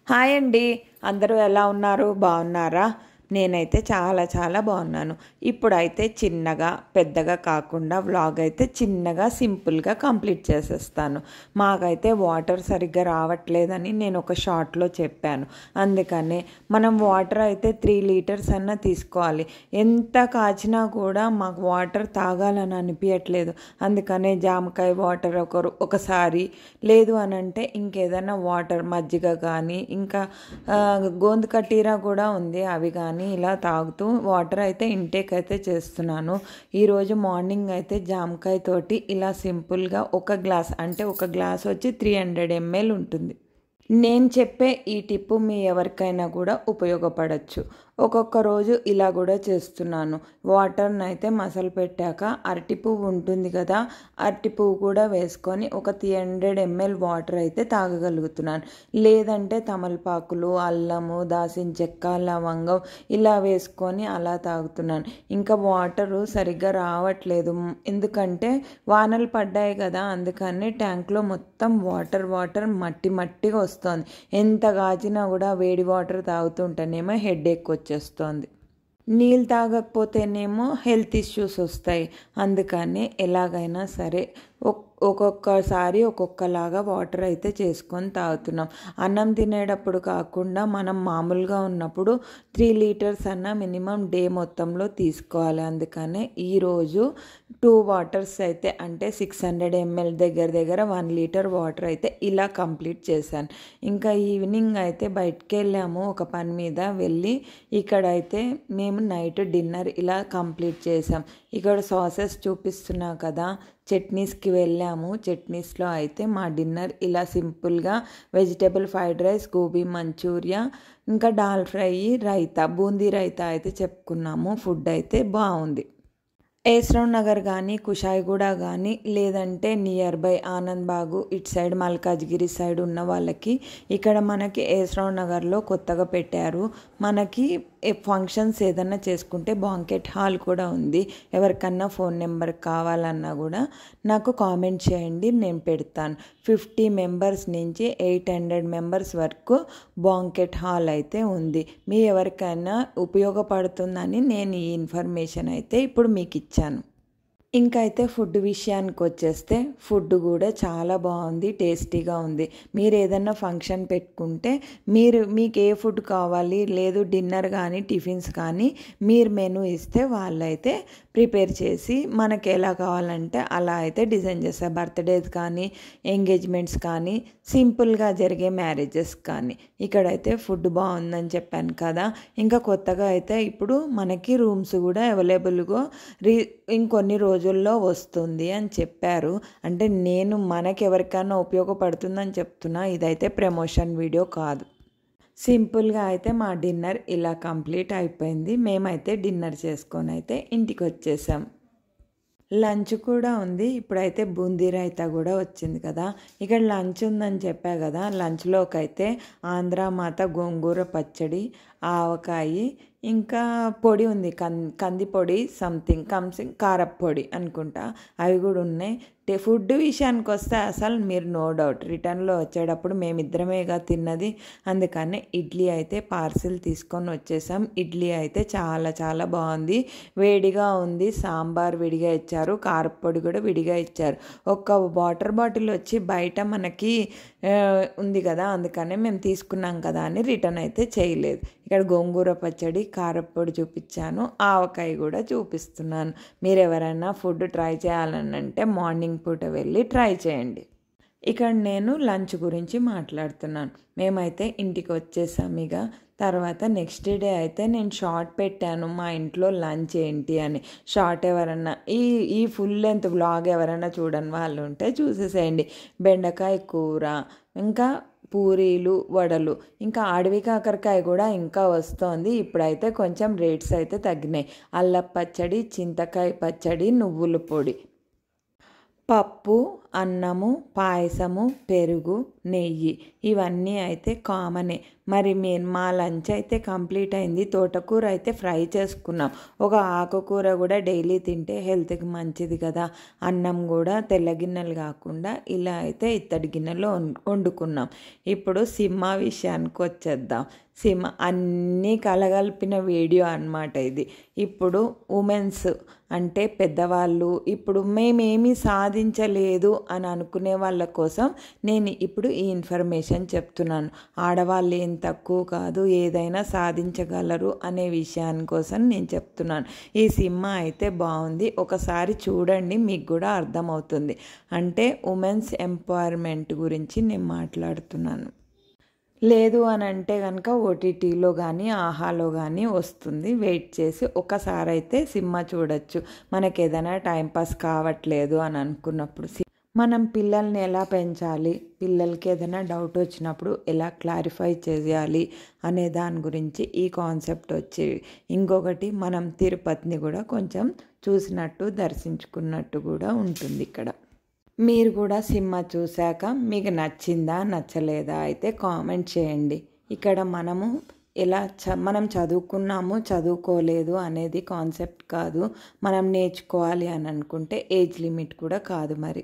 Hi అండి. అందరూ ఎలా ఉన్నారు? బాగున్నారా? నేనైతే చాలా బాగున్నాను. ఇప్పుడైతే చిన్నగా పెద్దగా కాకుండా వ్లాగ్ అయితే చిన్నగా సింపుల్గా కంప్లీట్ చేసేస్తాను. మాకైతే వాటర్ సరిగ్గా రావట్లేదని నేను ఒక షార్ట్లో చెప్పాను. అందుకనే మనం వాటర్ అయితే 3 లీటర్స్ అన్నా తీసుకోవాలి. ఎంత కాచినా కూడా మాకు వాటర్ తాగాలని అనిపించట్లేదు. అందుకనే జామకాయ వాటర్ ఒకసారి, లేదు అని అంటే ఇంకేదైనా వాటర్ మజ్జిగ కానీ ఇంకా గోందు కటీరా కూడా ఉంది, అవి కానీ ఇలా తాగుతూ వాటర్ అయితే ఇంటేక్ అయితే చేస్తున్నాను. ఈరోజు మార్నింగ్ అయితే జామకాయ తోటి ఇలా సింపుల్గా ఒక గ్లాస్ వచ్చి 300 ml ఉంటుంది. నేను చెప్పే ఈ టిప్పు మీ ఎవరికైనా కూడా ఉపయోగపడచ్చు. ఒక్కొక్క రోజు ఇలా కూడా చేస్తున్నాను. వాటర్ని అయితే మసలు పెట్టాక అరటి పువ్వు ఉంటుంది కదా, అరటి పువ్వు కూడా వేసుకొని ఒక 300 ml వాటర్ అయితే తాగగలుగుతున్నాను. లేదంటే తమలపాకులు, అల్లము, దాసిన చెక్క, లవంగం ఇలా వేసుకొని అలా తాగుతున్నాను. ఇంకా వాటరు సరిగ్గా రావట్లేదు, ఎందుకంటే వానలు పడ్డాయి కదా, అందుకని ట్యాంక్లో మొత్తం వాటర్ మట్టిగా వస్తుంది. ఎంత కాచినా కూడా వేడి వాటర్ తాగుతుంటేనేమో హెడేక్ వచ్చేస్తుంది. నీళ్ళు తాగకపోతేనేమో హెల్త్ ఇష్యూస్ వస్తాయి. అందుకని ఎలాగైనా సరే ఒక్కొక్కసారి ఒక్కొక్కలాగా వాటర్ అయితే చేసుకొని తాగుతున్నాం. అన్నం తినేటప్పుడు కాకుండా మనం మామూలుగా ఉన్నప్పుడు 3 లీటర్స్ అన్న మినిమం డే మొత్తంలో తీసుకోవాలి. అందుకనే ఈరోజు 2 వాటర్స్ అయితే అంటే 600 ml దగ్గర 1 లీటర్ వాటర్ అయితే ఇలా కంప్లీట్ చేశాను. ఇంకా ఈవినింగ్ అయితే బయటకు వెళ్ళాము ఒక పని మీద, వెళ్ళి ఇక్కడైతే మేము నైట్ డిన్నర్ ఇలా కంప్లీట్ చేసాం. ఇక్కడ సాసెస్ చూపిస్తున్నా కదా, చట్నీస్కి వెళ్ళాము. చట్నీస్లో అయితే మా డిన్నర్ ఇలా సింపుల్గా vegetable fried rice, gobi manchurian, ఇంకా దాల్ ఫ్రై, రైతా, బూందీ రైతా అయితే చెప్పుకున్నాము. ఫుడ్ అయితే బాగుంది. ఏస్రావ్ నగర్ కానీ, కుషాయిగూడ కానీ, లేదంటే నియర్ బై ఆనంద్ బాగు ఇటు సైడ్ మల్కాజ్గిరి సైడ్ ఉన్న వాళ్ళకి ఇక్కడ మనకి ఏస్రావ్ నగర్లో కొత్తగా పెట్టారు. మనకి ఫంక్షన్స్ ఏదన్నా చేసుకుంటే బాంకెట్ హాల్ కూడా ఉంది. ఎవరికన్నా ఫోన్ నెంబర్ కావాలన్నా కూడా నాకు కామెంట్ చేయండి, నేను పెడతాను. 50 మెంబర్స్ నుంచి 800 మెంబర్స్ వరకు బాంకెట్ హాల్ అయితే ఉంది. మీ ఎవరికైనా ఉపయోగపడుతుందని నేను ఈ ఇన్ఫర్మేషన్ అయితే ఇప్పుడు మీకు ఇచ్చాను. ఇంకా అయితే ఫుడ్ విషయానికి వచ్చేస్తే ఫుడ్ కూడా చాలా బాగుంది, టేస్టీగా ఉంది. మీరు ఏదన్నా ఫంక్షన్ పెట్టుకుంటే మీకు ఏ ఫుడ్ కావాలి, లేదు డిన్నర్ కానీ టిఫిన్స్ కానీ మీరు మెనూ ఇస్తే వాళ్ళైతే ప్రిపేర్ చేసి మనకి ఎలా కావాలంటే అలా అయితే డిజైన్ చేస్తారు. బర్త్డేస్ కానీ, ఎంగేజ్మెంట్స్ కానీ, సింపుల్గా జరిగే మ్యారేజెస్ కానీ. ఇక్కడైతే ఫుడ్ బాగుందని చెప్పాను కదా. ఇంకా కొత్తగా అయితే ఇప్పుడు మనకి రూమ్స్ కూడా అవైలబుల్గా ఇంకొన్ని రోజుల్లో వస్తుంది అని చెప్పారు. అంటే నేను మనకి ఎవరికైనా ఉపయోగపడుతుందని చెప్తున్నా, ఇదైతే ప్రమోషన్ వీడియో కాదు. సింపుల్గా అయితే మా డిన్నర్ ఇలా కంప్లీట్ అయిపోయింది. మేమైతే డిన్నర్ చేసుకొని అయితే ఇంటికి వచ్చేసాం. లంచ్ కూడా ఉంది. ఇప్పుడైతే బూందీ రైతా కూడా వచ్చింది కదా. ఇక్కడ లంచ్ ఉందని చెప్పా కదా, లంచ్లోకి అయితే ఆంధ్రామాత గోంగూర పచ్చడి, ఆవకాయ, ఇంకా పొడి ఉంది, కంది పొడి, సంథింగ్ కారప్పొడి అనుకుంటా, అవి కూడా ఉన్నాయి. ఫుడ్ విషయానికి వస్తే అసలు మీరు నో డౌట్ రిటర్న్లో వచ్చేటప్పుడు మేమిద్దరమేగా తిన్నది. అందుకని ఇడ్లీ అయితే పార్సిల్ తీసుకొని వచ్చేసాం. ఇడ్లీ అయితే చాలా బాగుంది, వేడిగా ఉంది. సాంబార్ విడిగా ఇచ్చారు, కారప్పొడి కూడా విడిగా ఇచ్చారు. ఒక వాటర్ బాటిల్ వచ్చి బయట మనకి ఉంది కదా, అందుకనే మేము తీసుకున్నాం కదా అని రిటర్న్ అయితే చేయలేదు. ఇక్కడ గోంగూర పచ్చడి, కారప్పొడి చూపించాను, ఆవకాయ కూడా చూపిస్తున్నాను. మీరు ఎవరైనా ఫుడ్ ట్రై చేయాలని అంటే మార్నింగ్ పూట వెళ్ళి ట్రై చేయండి. ఇక్కడ నేను లంచ్ గురించి మాట్లాడుతున్నాను. మేమైతే ఇంటికి వచ్చేసాం. ఇక తర్వాత నెక్స్ట్ డే అయితే నేను షార్ట్ పెట్టాను మా ఇంట్లో లంచ్ ఏంటి అని. షార్ట్ ఎవరన్నా ఈ ఫుల్ లెంత్ వ్లాగ్ ఎవరైనా చూడని వాళ్ళు ఉంటే చూసేసేయండి. బెండకాయ కూర, ఇంకా పూరీలు, వడలు, ఇంకా అడవి కాకరకాయ కూడా ఇంకా వస్తోంది. ఇప్పుడైతే కొంచెం రేట్స్ అయితే తగ్గినాయి. అల్లం పచ్చడి, చింతకాయ పచ్చడి, నువ్వుల పొడి, పప్పు, అన్నము, పాయసము, పెరుగు, నెయ్యి ఇవన్నీ అయితే కామనే. మరి మా లంచ్ అయితే కంప్లీట్ అయింది. తోటకూర అయితే ఫ్రై చేసుకున్నాం. ఒక ఆకుకూర కూడా డైలీ తింటే హెల్త్కి మంచిది కదా. అన్నం కూడా తెల్ల గిన్నెలు కాకుండా ఇలా అయితే ఇత్తడి గిన్నెలో వండుకున్నాం. ఇప్పుడు సినిమా విషయానికి వచ్చేద్దాం. సినిమా అన్నీ కలగలిపిన వీడియో అన్నమాట ఇది. ఇప్పుడు ఉమెన్స్ అంటే పెద్దవాళ్ళు, ఇప్పుడు మేమేమీ సాధించలేదు అని అనుకునే వాళ్ళ కోసం నేను ఇప్పుడు ఈ ఇన్ఫర్మేషన్ చెప్తున్నాను. ఆడవాళ్ళు ఏం తక్కువ కాదు, ఏదైనా సాధించగలరు అనే విషయాని కోసం నేను చెప్తున్నాను. ఈ సినిమా అయితే బాగుంది, ఒకసారి చూడండి, మీకు కూడా అర్థమవుతుంది. అంటే ఉమెన్స్ ఎంపవర్మెంట్ గురించి నేను మాట్లాడుతున్నాను. లేదు అని అంటే కనుక ఓటీటీలో కానీ ఆహాలో కానీ వస్తుంది. వెయిట్ చేసి ఒకసారి అయితే సినిమా చూడొచ్చు. మనకి ఏదైనా టైంపాస్ కావట్లేదు అని అనుకున్నప్పుడు మనం పిల్లల్ని ఎలా పెంచాలి, పిల్లలకి ఏదైనా డౌట్ వచ్చినప్పుడు ఎలా క్లారిఫై చేయాలి అనే దాని గురించి ఈ కాన్సెప్ట్ వచ్చేవి. ఇంకొకటి మనం తిరుపతిని కూడా కొంచెం చూసినట్టు దర్శించుకున్నట్టు కూడా ఉంటుంది ఇక్కడ. మీరు కూడా సినిమా చూశాక మీకు నచ్చిందా నచ్చలేదా అయితే కామెంట్ చేయండి. ఇక్కడ మనం చదువుకున్నాము చదువుకోలేదు అనేది కాన్సెప్ట్ కాదు. మనం నేర్చుకోవాలి అని అనుకుంటే ఏజ్ లిమిట్ కూడా కాదు మరి.